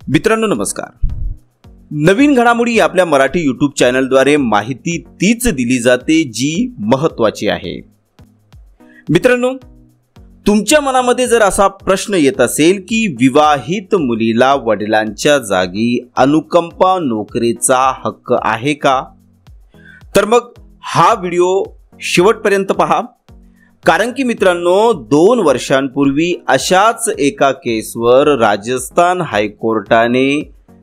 मित्रांनो नमस्कार। नवीन घडामोडी आपल्या मराठी यूट्यूब चॅनलद्वारे माहिती तीच दिली जाते जी महत्त्वाची आहे। मित्रांनो, तुमच्या मनामध्ये जर असा प्रश्न येत असेल की विवाहित मुलीला वडिलांच्या जागी अनुकंपा नोकरीचा हक्क आहे का, तर मग हा व्हिडिओ शेवटपर्यंत पहा। कारण की मित्रांनो, 2 वर्षांपूर्वी अशाच एका केसवर राजस्थान हायकोर्टाने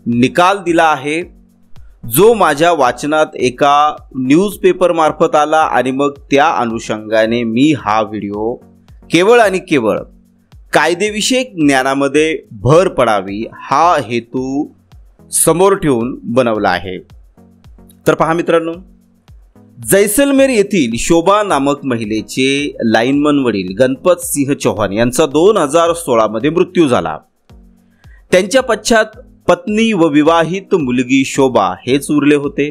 निकाल दिला आहे, जो माझ्या वाचनात एका न्यूजपेपर मार्फत आला आणि मग त्या अनुषंगाने मी हा व्हिडिओ केवळ आणि केवळ कायदेविषयक ज्ञानामध्ये भर पडावी हा हेतू समोर ठेवून बनवला आहे। तर पहा मित्रांनो, जैसलमेर येथील शोभा नामक महिलेचे लाईनमन वडील गणपत सिंह चौहान यांचा 2016 मध्ये मृत्यू झाला। त्यांच्या पश्चात पत्नी व विवाहित मुलगी शोभा हेच उरले होते।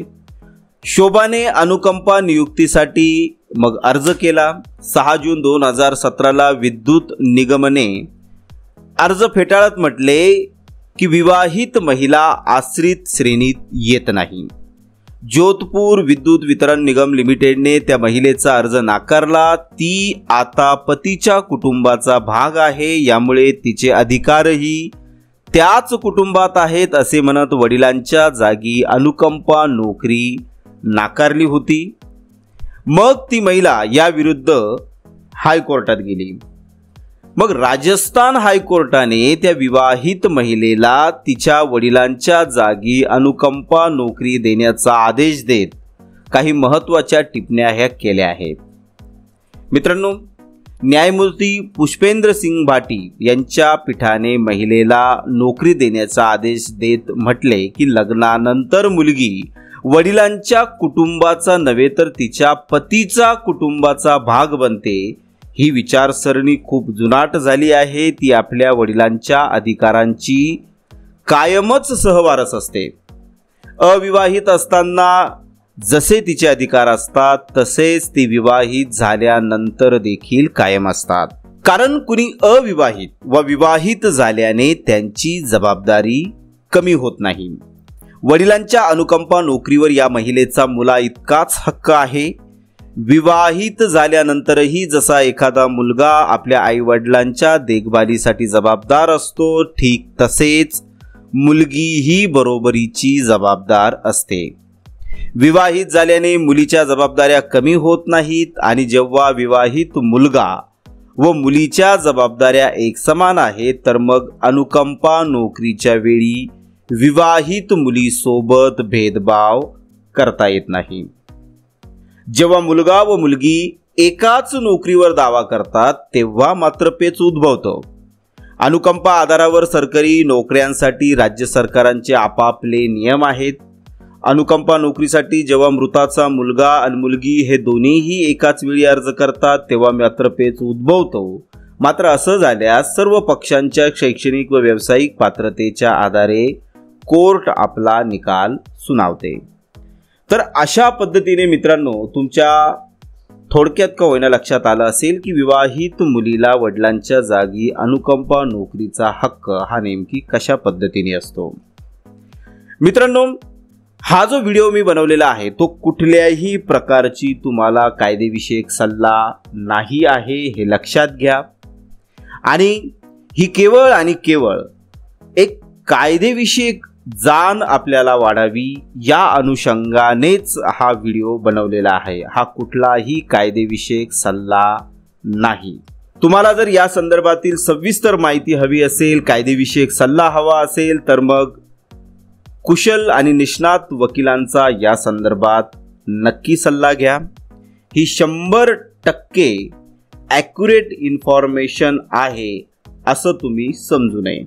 शोभाने अनुकंपा नियुक्तीसाठी मग अर्ज केला। 6 जून 2017 ला विद्युत निगमने अर्ज फेटाळत म्हटले की विवाहित महिला आश्रित श्रेणीत येत नाही। जोधपूर विद्युत वितरण निगम लिमिटेडने त्या महिलेचा अर्ज नाकारला। ती आता पतीच्या कुटुंबाचा भाग आहे, यामुळे तिचे अधिकारही त्याच कुटुंबात आहेत असे म्हणत वडिलांच्या जागी अनुकंपा नोकरी नाकारली होती। मग ती महिला या विरुद्ध हायकोर्टात गेली। मग राजस्थान हायकोर्टाने त्या विवाहित महिलेला तिच्या वडिलांच्या जागी अनुकंपा नोकरी देण्याचा आदेश देत काही महत्त्वाच्या टिप्पण्या ह्या केल्या आहेत। मित्रांनो, न्यायमूर्ती पुष्पेंद्र सिंग भाटी यांच्या पीठाने महिलेला नोकरी देण्याचा आदेश देत म्हटले की लग्नानंतर मुलगी वडिलांच्या कुटुंबाचा नव्हे तर तिच्या पतीचा कुटुंबाचा भाग बनते। ही विचारसरणी खूप जुनाट झाली आहे। ती आपल्या वडिलांच्या अधिकारांची कायमच सहवारस असते। अविवाहित असताना जसे तिचे अधिकार असतात तसेच ती विवाहित झाल्यानंतर देखील कायम असतात। कारण कुणी अविवाहित व विवाहित झाल्याने त्यांची जबाबदारी कमी होत नाही। वडिलांच्या अनुकंपा नोकरीवर या महिलेचा मुला इतकाच हक्क आहे। विवाहित झाल्यानंतरही जसा एखादा मुलगा आपल्या आईवडिलांच्या देखभालीसाठी जबाबदार असतो, ठीक तसेच मुलगीही बरोबरीची जबाबदार असते। विवाहित झाल्याने मुलीच्या जबाबदाऱ्या कमी होत नाहीत आणि जेव्हा विवाहित मुलगा व मुलीच्या जबाबदाऱ्या एकसमान आहेत, तर मग अनुकंपा नोकरीच्या वेळी विवाहित मुलीसोबत भेदभाव करता येत नाही। जेव्हा मुलगा व मुलगी एकाच नोकरीवर दावा करतात तेव्हा मात्र पेच उद्भवतो। अनुकंपा आधारावर सरकारी नोकऱ्यांसाठी राज्य सरकारांचे आपापले नियम आहेत। अनुकंपा नोकरीसाठी जेव्हा मृताचा मुलगा आणि मुलगी हे दोन्हीही एकाच वेळी अर्ज करतात तेव्हा मात्र पेच उद्भवतो। मात्र असं झाल्यास सर्व पक्षांच्या शैक्षणिक व व्यावसायिक पात्रतेच्या आधारे कोर्ट आपला निकाल सुनावते। तर अशा पद्धतीने मित्रांनो, तुमच्या थोडक्यात का होईना लक्षात आलं असेल की विवाहित मुलीला वडिलांच्या जागी अनुकंपा नोकरीचा हक्क हा नेमकी कशा पद्धतीने असतो। मित्रांनो, हा जो व्हिडिओ मी बनवलेला आहे तो कुठल्याही प्रकारची तुम्हाला कायदेविषयक सल्ला नाही आहे, हे लक्षात घ्या। आणि ही केवळ आणि केवळ एक कायदेविषयक जाण आपल्याला वाढावी या अनुषंगानेच हा व्हिडिओ बनवलेला आहे। हा कुठलाही कायदेविषयक सल्ला नाही। तुम्हाला जर या संदर्भातील सविस्तर माहिती हवी असेल, कायदेविषयक सल्ला हवा असेल, तर मग कुशल आणि निष्णात वकिलांचा या संदर्भात नक्की सल्ला घ्या। ही 100% ॲक्युरेट इन्फॉर्मेशन आहे असं तुम्ही समजू नये।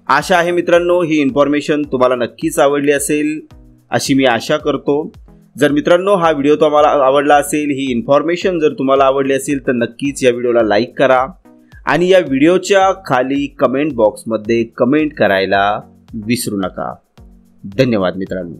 आशा आहे मित्रांनो, ही इन्फॉर्मेशन तुम्हाला नक्कीच आवडली असेल अशी मी आशा करतो। जर मित्रांनो हा व्हिडिओ तुम्हाला आवडला असेल, ही इन्फॉर्मेशन जर तुम्हाला आवडली असेल तर नक्कीच या व्हिडिओला लाईक करा आणि या व्हिडिओच्या खाली कमेंट बॉक्समध्ये कमेंट करायला विसरू नका। धन्यवाद मित्रांनो।